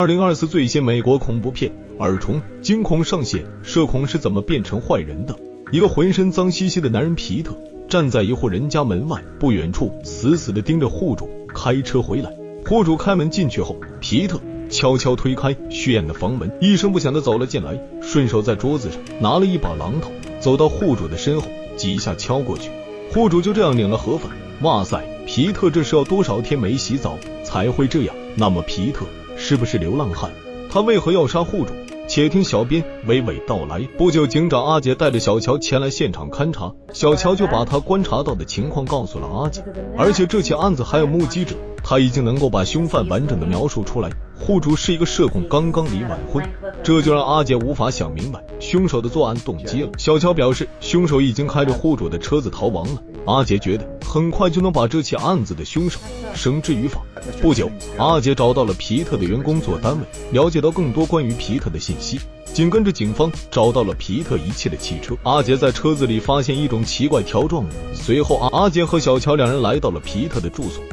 2024最新美国恐怖片《耳虫》惊恐上线，社恐是怎么变成坏人的？一个浑身脏兮兮的男人皮特站在一户人家门外不远处，死死地盯着户主开车回来。户主开门进去后，皮特悄悄推开虚掩的房门，一声不响地走了进来，顺手在桌子上拿了一把榔头，走到户主的身后几下敲过去。户主就这样领了盒饭。哇塞，皮特这是要多少天没洗澡才会这样？那么皮特是不是流浪汉？他为何要杀户主？且听小编娓娓道来。不久，警长阿杰带着小乔前来现场勘查，小乔就把他观察到的情况告诉了阿杰，而且这起案子还有目击者，他已经能够把凶犯完整的描述出来。户主是一个社恐，刚刚离完婚，这就让阿杰无法想明白凶手的作案动机了。小乔表示，凶手已经开着户主的车子逃亡了。阿杰觉得很快就能把这起案子的凶手绳之于法。不久，阿杰找到了皮特的原工作单位，了解到更多关于皮特的信息。紧跟着，警方找到了皮特遗弃的汽车。阿杰在车子里发现一种奇怪条状物。随后，阿杰和小乔两人来到了皮特的住所。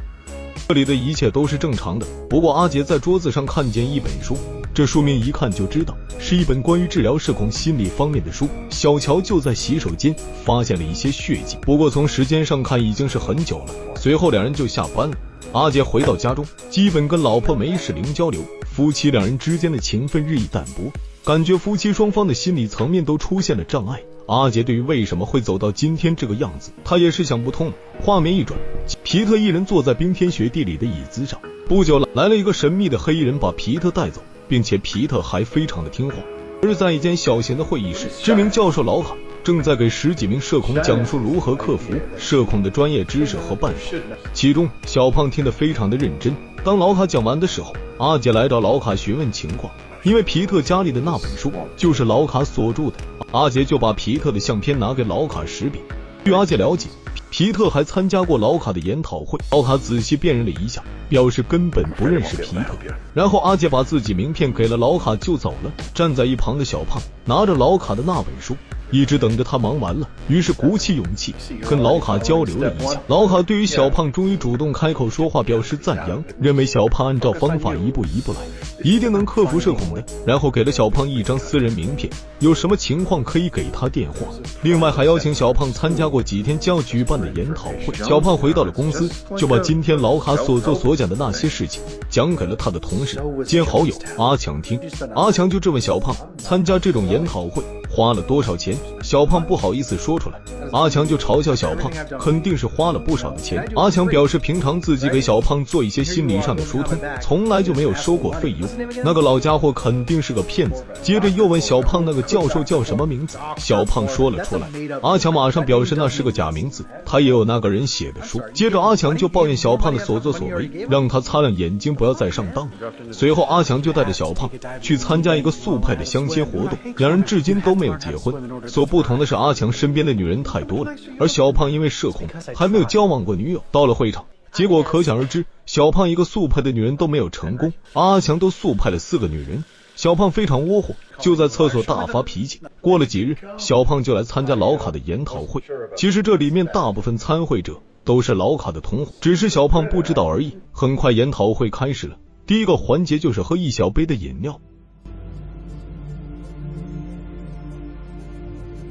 这里的一切都是正常的，不过阿杰在桌子上看见一本书，这书名一看就知道是一本关于治疗社恐心理方面的书。小乔就在洗手间发现了一些血迹，不过从时间上看已经是很久了。随后两人就下班了。阿杰回到家中，基本跟老婆没事零交流，夫妻两人之间的情分日益淡薄，感觉夫妻双方的心理层面都出现了障碍。阿杰对于为什么会走到今天这个样子，他也是想不通。画面一转，皮特一人坐在冰天雪地里的椅子上。不久来了一个神秘的黑衣人把皮特带走，并且皮特还非常的听话。而在一间小型的会议室，知名教授老卡正在给10几名社恐讲述如何克服社恐的专业知识和办法。其中小胖听得非常的认真。当老卡讲完的时候，阿杰来找老卡询问情况，因为皮特家里的那本书就是老卡所著的。阿杰就把皮特的相片拿给老卡识别。据阿杰了解，皮特还参加过老卡的研讨会。老卡仔细辨认了一下，表示根本不认识皮特。然后阿杰把自己名片给了老卡就走了。站在一旁的小胖拿着老卡的那本书，一直等着他忙完了，于是鼓起勇气跟老卡交流了一下。老卡对于小胖终于主动开口说话表示赞扬，认为小胖按照方法一步一步来，一定能克服社恐的。然后给了小胖一张私人名片，有什么情况可以给他电话。另外还邀请小胖参加过几天将要举办的研讨会。小胖回到了公司，就把今天老卡所做所讲的那些事情讲给了他的同事兼好友阿强听。阿强就质问小胖，参加这种研讨会花了多少钱？小胖不好意思说出来。阿强就嘲笑小胖肯定是花了不少的钱。阿强表示平常自己给小胖做一些心理上的疏通，从来就没有收过费用，那个老家伙肯定是个骗子。接着又问小胖那个教授叫什么名字，小胖说了出来。阿强马上表示那是个假名字，他也有那个人写的书。接着阿强就抱怨小胖的所作所为，让他擦亮眼睛不要再上当了。随后阿强就带着小胖去参加一个速派的相亲活动，两人至今都没有结婚。所不同的是，阿强身边的女人太多了，而小胖因为社恐还没有交往过女友。到了会场，结果可想而知，小胖一个速派的女人都没有成功，阿强都速派了4个女人。小胖非常窝火，就在厕所大发脾气。过了几日，小胖就来参加老卡的研讨会。其实这里面大部分参会者都是老卡的同伙，只是小胖不知道而已。很快研讨会开始了，第一个环节就是喝一小杯的饮料。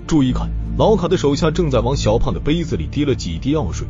注意看，老卡的手下正在往小胖的杯子里滴了几滴药水。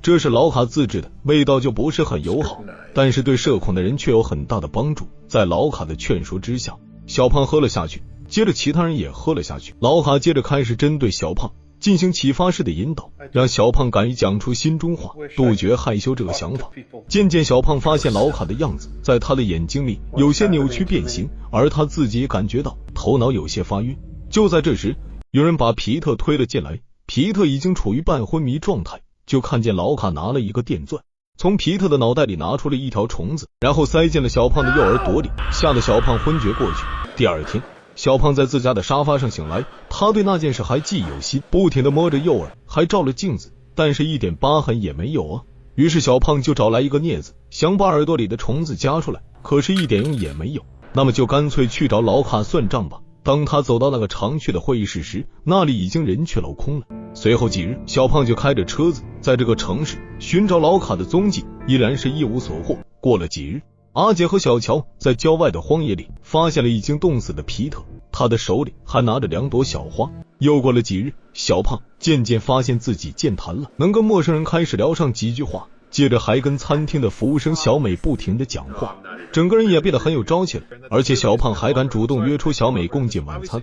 这是老卡自制的，味道就不是很友好，但是对社恐的人却有很大的帮助。在老卡的劝说之下，小胖喝了下去，接着其他人也喝了下去。老卡接着开始针对小胖进行启发式的引导，让小胖敢于讲出心中话，杜绝害羞这个想法。渐渐小胖发现老卡的样子在他的眼睛里有些扭曲变形，而他自己也感觉到头脑有些发晕。就在这时，有人把皮特推了进来。皮特已经处于半昏迷状态，就看见老卡拿了一个电钻，从皮特的脑袋里拿出了一条虫子，然后塞进了小胖的右耳朵里，吓得小胖昏厥过去。第二天，小胖在自家的沙发上醒来，他对那件事还记忆犹新，不停地摸着右耳，还照了镜子，但是一点疤痕也没有啊。于是小胖就找来一个镊子，想把耳朵里的虫子夹出来，可是一点用也没有。那么就干脆去找老卡算账吧。当他走到那个常去的会议室时，那里已经人去楼空了。随后几日，小胖就开着车子在这个城市寻找老卡的踪迹，依然是一无所获。过了几日，阿杰和小乔在郊外的荒野里发现了已经冻死的皮特，他的手里还拿着2朵小花。又过了几日，小胖渐渐发现自己健谈了，能跟陌生人开始聊上几句话，接着还跟餐厅的服务生小美不停地讲话，整个人也变得很有朝气了。而且小胖还敢主动约出小美共进晚餐。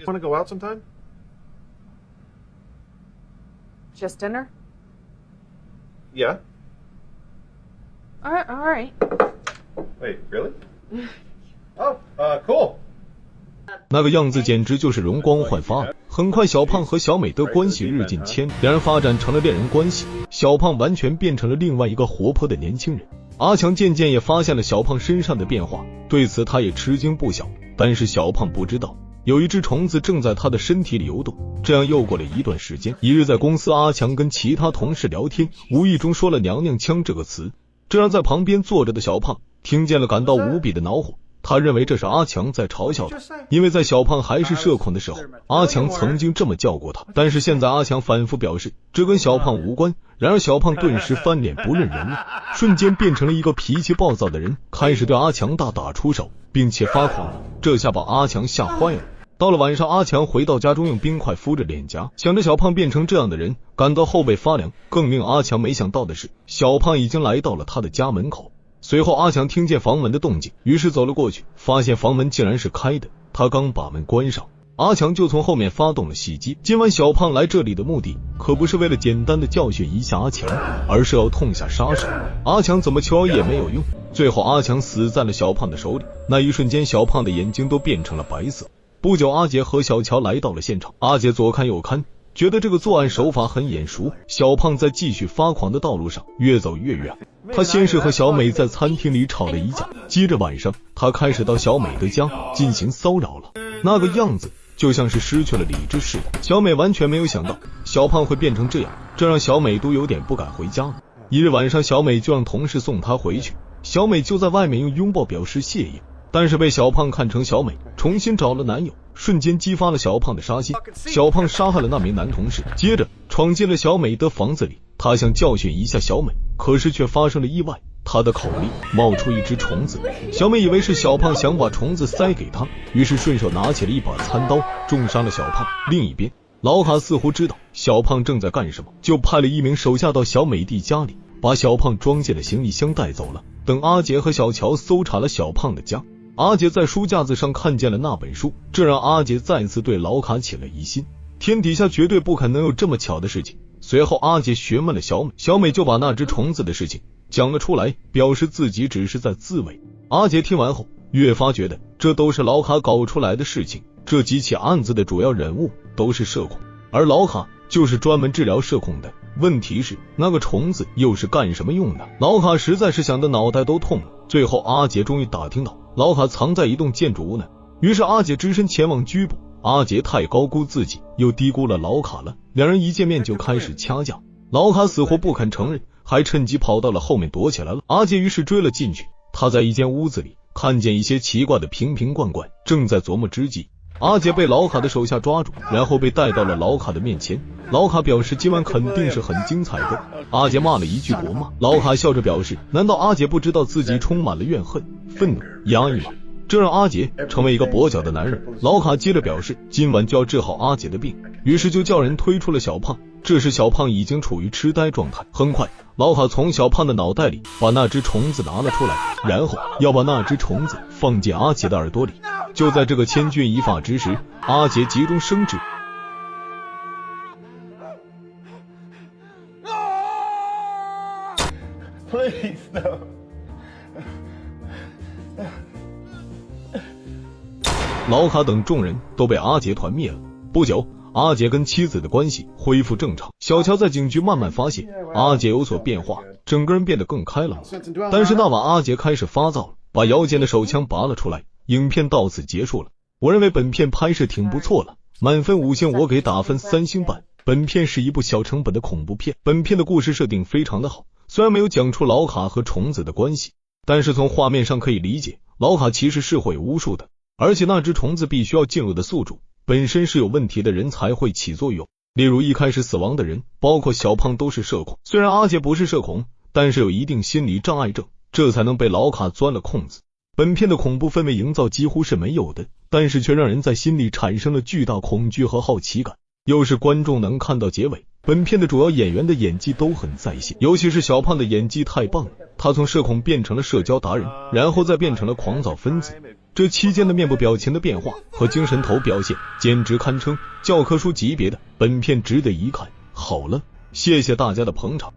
Just dinner? Yeah. All right. Wait, really? Oh, cool. 那个样子简直就是容光焕发了。很快小胖和小美的关系日进千里，两人发展成了恋人关系。小胖完全变成了另外一个活泼的年轻人。阿强渐渐也发现了小胖身上的变化，对此他也吃惊不小。但是小胖不知道，有一只虫子正在他的身体里游动。这样又过了一段时间，一日在公司，阿强跟其他同事聊天，无意中说了娘娘腔这个词，这让在旁边坐着的小胖听见了，感到无比的恼火。他认为这是阿强在嘲笑他，因为在小胖还是社恐的时候，阿强曾经这么叫过他。但是现在阿强反复表示这跟小胖无关。然而小胖顿时翻脸不认人了，瞬间变成了一个脾气暴躁的人，开始对阿强大打出手，并且发狂了。这下把阿强吓坏了。到了晚上，阿强回到家中，用冰块敷着脸颊，想着小胖变成这样的人，感到后背发凉。更令阿强没想到的是，小胖已经来到了他的家门口。随后阿强听见房门的动静，于是走了过去，发现房门竟然是开的。他刚把门关上，阿强就从后面发动了袭击。今晚小胖来这里的目的可不是为了简单的教训一下阿强，而是要痛下杀手。阿强怎么求也没有用，最后阿强死在了小胖的手里。那一瞬间，小胖的眼睛都变成了白色。不久，阿杰和小乔来到了现场。阿杰左看右看，觉得这个作案手法很眼熟。小胖在继续发狂的道路上越走越远。他先是和小美在餐厅里吵了一架，接着晚上他开始到小美的家进行骚扰了，那个样子就像是失去了理智似的。小美完全没有想到小胖会变成这样，这让小美都有点不敢回家了。一日晚上，小美就让同事送她回去，小美就在外面用拥抱表示谢意，但是被小胖看成小美重新找了男友，瞬间激发了小胖的杀心。小胖杀害了那名男同事，接着闯进了小美的房子里，他想教训一下小美，可是却发生了意外，他的口里冒出一只虫子。小美以为是小胖想把虫子塞给他，于是顺手拿起了一把餐刀，重伤了小胖。另一边，老卡似乎知道小胖正在干什么，就派了一名手下到小美的家里，把小胖装进了行李箱带走了。等阿杰和小乔搜查了小胖的家，阿杰在书架子上看见了那本书，这让阿杰再次对老卡起了疑心，天底下绝对不可能有这么巧的事情。随后阿杰询问了小美，小美就把那只虫子的事情讲了出来，表示自己只是在自卫。阿杰听完后越发觉得这都是老卡搞出来的事情，这几起案子的主要人物都是社恐，而老卡就是专门治疗社恐的。问题是那个虫子又是干什么用的？老卡实在是想得脑袋都痛了。最后阿杰终于打听到老卡藏在一栋建筑物呢，于是阿杰只身前往拘捕。阿杰太高估自己，又低估了老卡了，两人一见面就开始掐架。老卡死活不肯承认，还趁机跑到了后面躲起来了。阿杰于是追了进去，他在一间屋子里看见一些奇怪的瓶瓶罐罐，正在琢磨之际，阿杰被老卡的手下抓住，然后被带到了老卡的面前。老卡表示今晚肯定是很精彩的。阿杰骂了一句国骂，老卡笑着表示，难道阿杰不知道自己充满了怨恨、愤怒、压抑吗？这让阿杰成为一个跛脚的男人。老卡接着表示今晚就要治好阿杰的病，于是就叫人推出了小胖。这时小胖已经处于痴呆状态。很快老卡从小胖的脑袋里把那只虫子拿了出来，然后要把那只虫子放进阿杰的耳朵里。就在这个千钧一发之时，阿杰急中生智，老卡等众人都被阿杰团灭了。不久，阿杰跟妻子的关系恢复正常。小乔在警局慢慢发现阿杰有所变化，整个人变得更开朗。但是那晚阿杰开始发躁了，把腰间的手枪拔了出来。影片到此结束了。我认为本片拍摄挺不错了，满分5星我给打分3星半。本片是一部小成本的恐怖片，本片的故事设定非常的好，虽然没有讲出老卡和虫子的关系，但是从画面上可以理解老卡其实是会巫术的，而且那只虫子必须要进入的宿主本身是有问题的人才会起作用。例如一开始死亡的人，包括小胖都是社恐。虽然阿杰不是社恐，但是有一定心理障碍症，这才能被老卡钻了空子。本片的恐怖氛围营造几乎是没有的，但是却让人在心里产生了巨大恐惧和好奇感。又是观众能看到结尾，本片的主要演员的演技都很在线，尤其是小胖的演技太棒了，他从社恐变成了社交达人，然后再变成了狂躁分子，这期间的面部表情的变化和精神头表现简直堪称教科书级别的，本片值得一看。好了，谢谢大家的捧场。